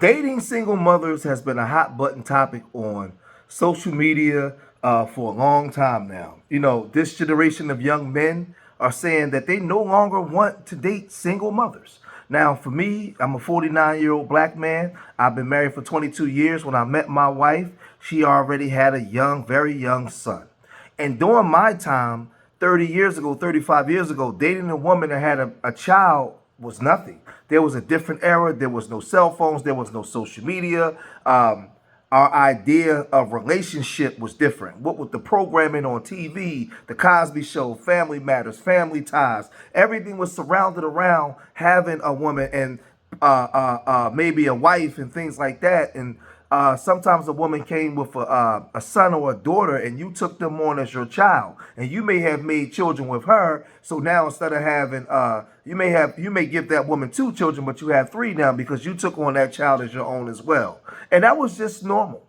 Dating single mothers has been a hot button topic on social media for a long time now. You know, this generation of young men are saying that they no longer want to date single mothers. Now, for me, I'm a 49-year-old black man. I've been married for 22 years. When I met my wife, she already had a young, very young son. And during my time, 30 years ago, 35 years ago, dating a woman that had a child was nothing. There was a different era. There was no cell phones. There was no social media. Our idea of relationship was different. What with the programming on TV, the Cosby Show, Family Matters, Family Ties, everything was surrounded around having a woman and maybe a wife and things like that. And sometimes a woman came with a son or a daughter, and you took them on as your child, and you may have made children with her. So now instead of having, you may give that woman 2 children, but you have 3 now because you took on that child as your own as well. And that was just normal.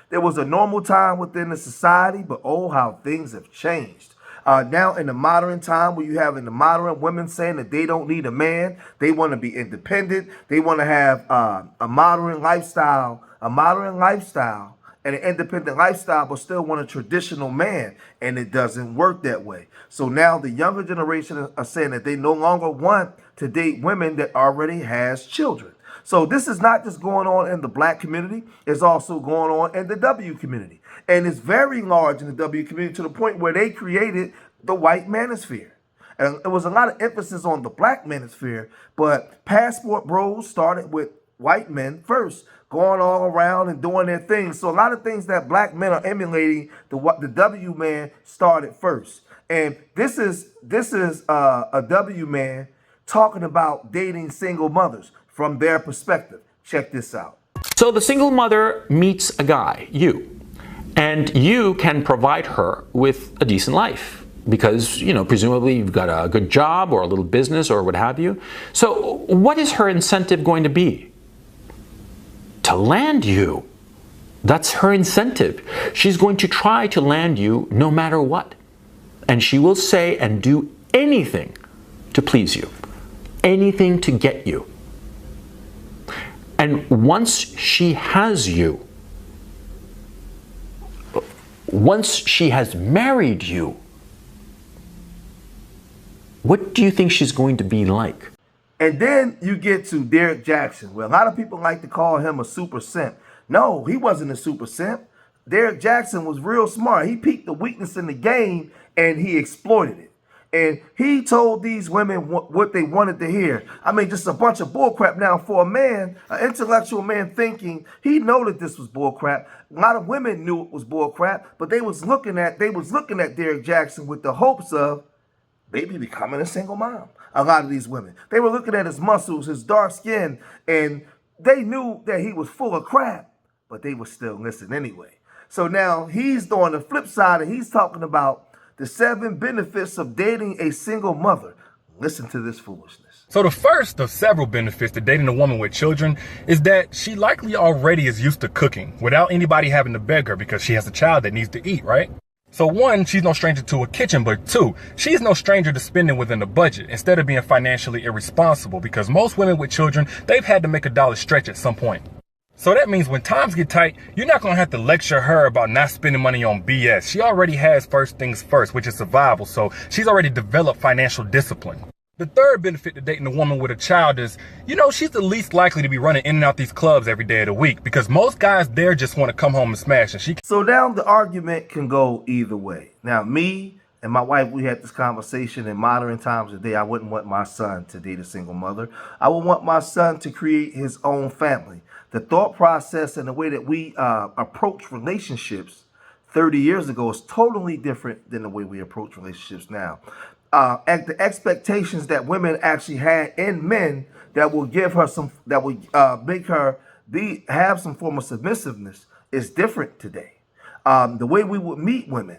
There was a normal time within the society, but oh, how things have changed. Now in the modern time, where you have in the modern women saying that they don't need a man, they want to be independent, they want to have a modern lifestyle and an independent lifestyle, but still want a traditional man, and it doesn't work that way. So now the younger generation are saying that they no longer want to date women that already has children. So this is not just going on in the black community, it's also going on in the W community. And it's very large in the W community to the point where they created the white manosphere. And there was a lot of emphasis on the black manosphere, but passport bros started with white men first, going all around and doing their thing. So a lot of things that black men are emulating, the W man started first. And this is a W man talking about dating single mothers from their perspective. Check this out. So the single mother meets a guy, you, and you can provide her with a decent life because, you know, presumably you've got a good job or a little business or what have you. So what is her incentive going to be? To land you. That's her incentive. She's going to try to land you no matter what. And she will say and do anything to please you, anything to get you. And once she has you, once she has married you, what do you think she's going to be like? And then you get to Derek Jackson, where a lot of people like to call him a super simp. No, he wasn't a super simp. Derek Jackson was real smart. He peeped the weakness in the game and he exploited it. And he told these women what they wanted to hear. I mean, just a bunch of bullcrap. Now, for a man, an intellectual man thinking, he know that this was bullcrap. A lot of women knew it was bullcrap, but they was looking at Derek Jackson with the hopes of maybe becoming a single mom. A lot of these women, they were looking at his muscles, his dark skin, and they knew that he was full of crap, but they would still listen anyway. So now he's on the flip side, and he's talking about the 7 benefits of dating a single mother. Listen to this foolishness. So the first of several benefits to dating a woman with children is that she likely already is used to cooking without anybody having to beg her because she has a child that needs to eat, right? So 1, she's no stranger to a kitchen, but 2, she's no stranger to spending within the budget instead of being financially irresponsible because most women with children, they've had to make a dollar stretch at some point. So that means when times get tight, you're not going to have to lecture her about not spending money on BS. She already has first things first, which is survival. So she's already developed financial discipline. The third benefit to dating a woman with a child is, you know, she's the least likely to be running in and out these clubs every day of the week because most guys there just want to come home and smash. And So now the argument can go either way. Now, me and my wife, we had this conversation in modern times today. I wouldn't want my son to date a single mother. I would want my son to create his own family. The thought process and the way that we approach relationships 30 years ago is totally different than the way we approach relationships now. And the expectations that women actually had in men that will give her some, that will make her have some form of submissiveness is different today. The way we would meet women,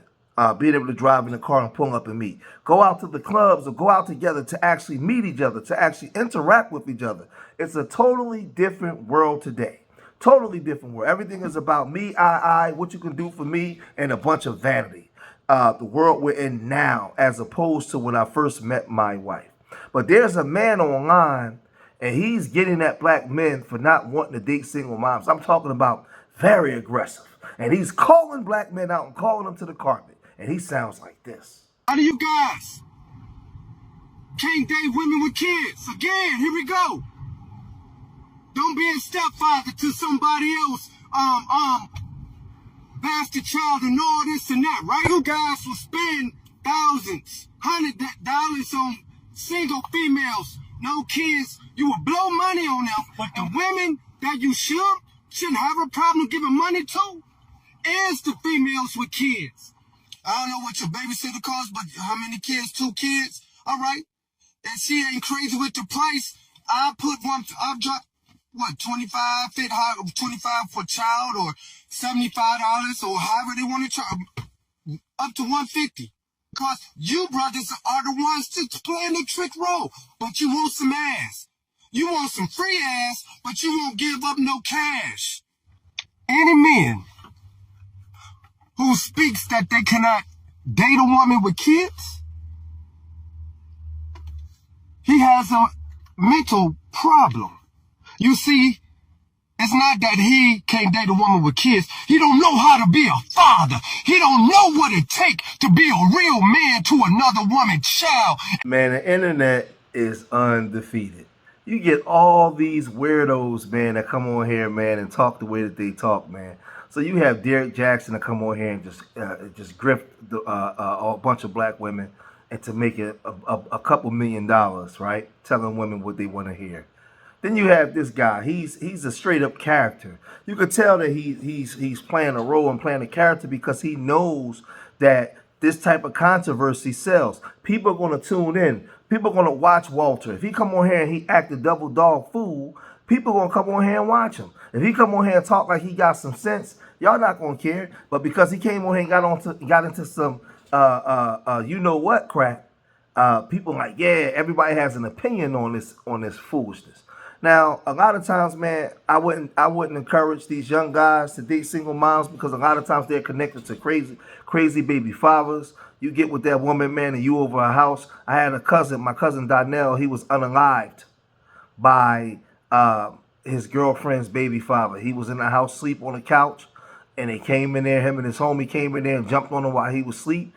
being able to drive in the car and pull up and meet, go out to the clubs or go out together to actually meet each other, to actually interact with each other. It's a totally different world today. Totally different world. Everything is about me, I, what you can do for me, and a bunch of vanity. The world we're in now, as opposed to when I first met my wife. But there's a man online, And he's getting at black men for not wanting to date single moms. I'm talking about very aggressive. And he's calling black men out and calling them to the carpet. And he sounds like this. How do you guys can't date women with kids? Again, here we go. Don't be a stepfather to somebody else, bastard child and all this and that, right? You guys will spend thousands, $100 on single females, no kids. You will blow money on them, but the women that you shouldn't have a problem giving money to is the females with kids. I don't know what your babysitter costs, but how many kids? 2 kids? All right. And she ain't crazy with the price. I'll drop, what, 25, 25 for a child, or $75, or however they want to charge, up to 150. Because you brothers are the ones that's playing the trick role, but you want some ass. You want some free ass, but you won't give up no cash. Any man who speaks that they cannot date a woman with kids, he has a mental problem. You see, it's not that he can't date a woman with kids. He don't know how to be a father. He don't know what it takes to be a real man to another woman's child. Man, the internet is undefeated. You get all these weirdos, man, that come on here, man, and talk the way that they talk, man. So you have Derek Jackson to come on here and just grift a bunch of black women and to make it a couple $1 million, right? Telling women what they want to hear. Then you have this guy. He's a straight up character. You could tell that he's playing a role and playing a character because he knows that this type of controversy sells. People are going to tune in. People are going to watch Walter. If he come on here and he act a double dog fool, people are going to come on here and watch him. If he come on here and talk like he got some sense, y'all not going to care. But because he came on here and got into some you know what crap, people like, yeah, everybody has an opinion on this foolishness. Now, a lot of times, man, I wouldn't encourage these young guys to date single moms because a lot of times they're connected to crazy baby fathers. You get with that woman, man, and you over a house. I had a cousin, my cousin Donnell, he was unalived by his girlfriend's baby father. He was in the house, sleep on the couch, and they came in there, him and his homie came in there and jumped on him while he was asleep.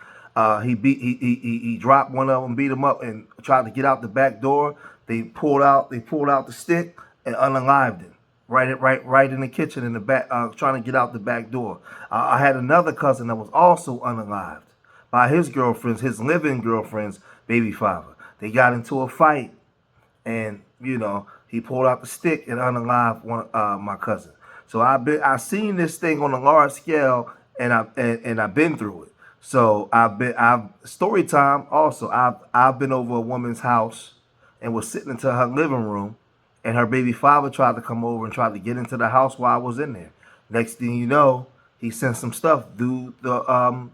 He dropped one of them, beat him up, and tried to get out the back door. They pulled out the stick and unalived him right in the kitchen in the back, trying to get out the back door. I had another cousin that was also unalived by his living girlfriend's baby father. They got into a fight, and he pulled out the stick and unalived my cousin. So I've seen this thing on a large scale, and I've been through it. So I've story time also. I've been over a woman's house and was sitting into her living room, and her baby father tried to come over and tried to get into the house while I was in there. Next thing you know, he sent some stuff through the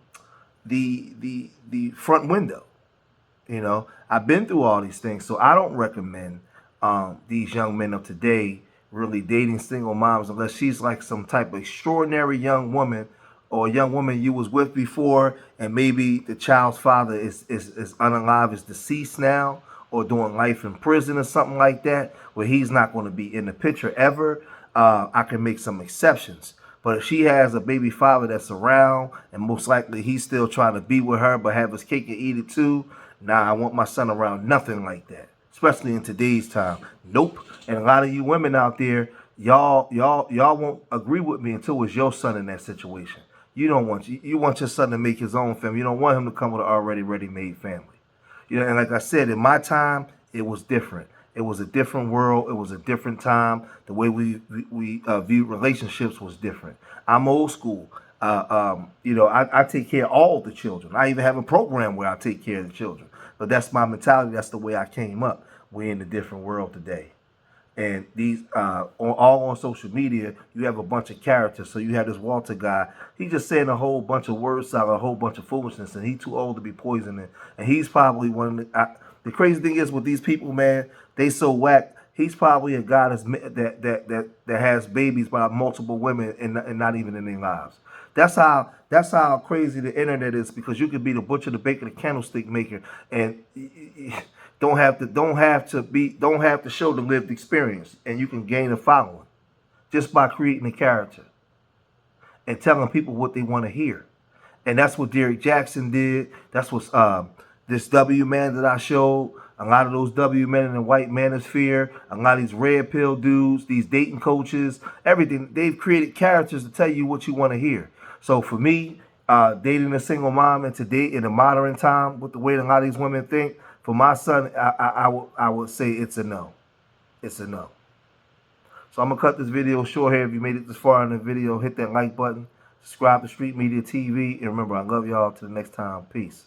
front window. I've been through all these things, so I don't recommend these young men of today really dating single moms unless she's like some type of extraordinary young woman, or a young woman you was with before, and maybe the child's father is unalive, is deceased now, or doing life in prison or something like that, where he's not going to be in the picture ever. I can make some exceptions. But if she has a baby father that's around, and most likely he's still trying to be with her but have his cake and eat it too, I want my son around nothing like that, especially in today's time. Nope. And a lot of you women out there, y'all won't agree with me until it's your son in that situation. You want your son to make his own family. You don't want him to come with an already ready-made family. And like I said, in my time, it was different. It was a different world. It was a different time. The way we viewed relationships was different. I'm old school. I take care of all the children. I even have a program where I take care of the children. But that's my mentality. That's the way I came up. We're in a different world today. And these all on social media, you have a bunch of characters. So you have this Walter guy. He just saying a whole bunch of words out, a whole bunch of foolishness, and he's too old to be poisoning. And he's probably one of the crazy thing is with these people, man, they so whack. He's probably a guy that has babies by multiple women and not even in their lives. That's how crazy the internet is, because you could be the butcher, the baker, the candlestick maker, and Don't have to show the lived experience, and you can gain a following just by creating a character and telling people what they want to hear. And that's what Derrick Jackson did. That's what this W man that I showed. A lot of those W men in the white manosphere, a lot of these red pill dudes, these dating coaches, everything. They've created characters to tell you what you want to hear. So for me, dating a single mom and to date in a modern time with the way a lot of these women think, for my son, I would say it's a no. It's a no. So I'm gonna cut this video short here. If you made it this far in the video, hit that like button, subscribe to Street Media TV, and remember, I love y'all. Till the next time, peace.